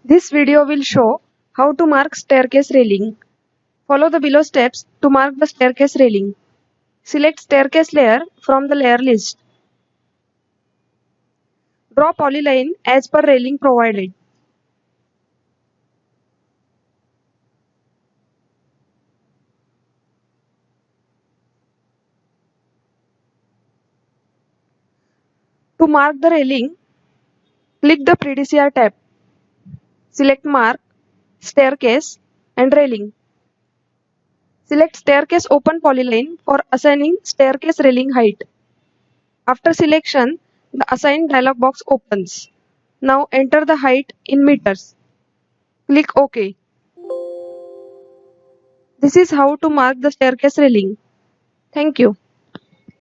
This video will show how to mark staircase railing. Follow the below steps to mark the staircase railing. Select staircase layer from the layer list. Draw polyline as per railing provided. To mark the railing, click the Predecessor tab. Select Mark, Staircase and Railing. Select Staircase Open Polyline for assigning staircase railing height. After selection, the Assign dialog box opens. Now enter the height in meters. Click OK. This is how to mark the staircase railing. Thank you.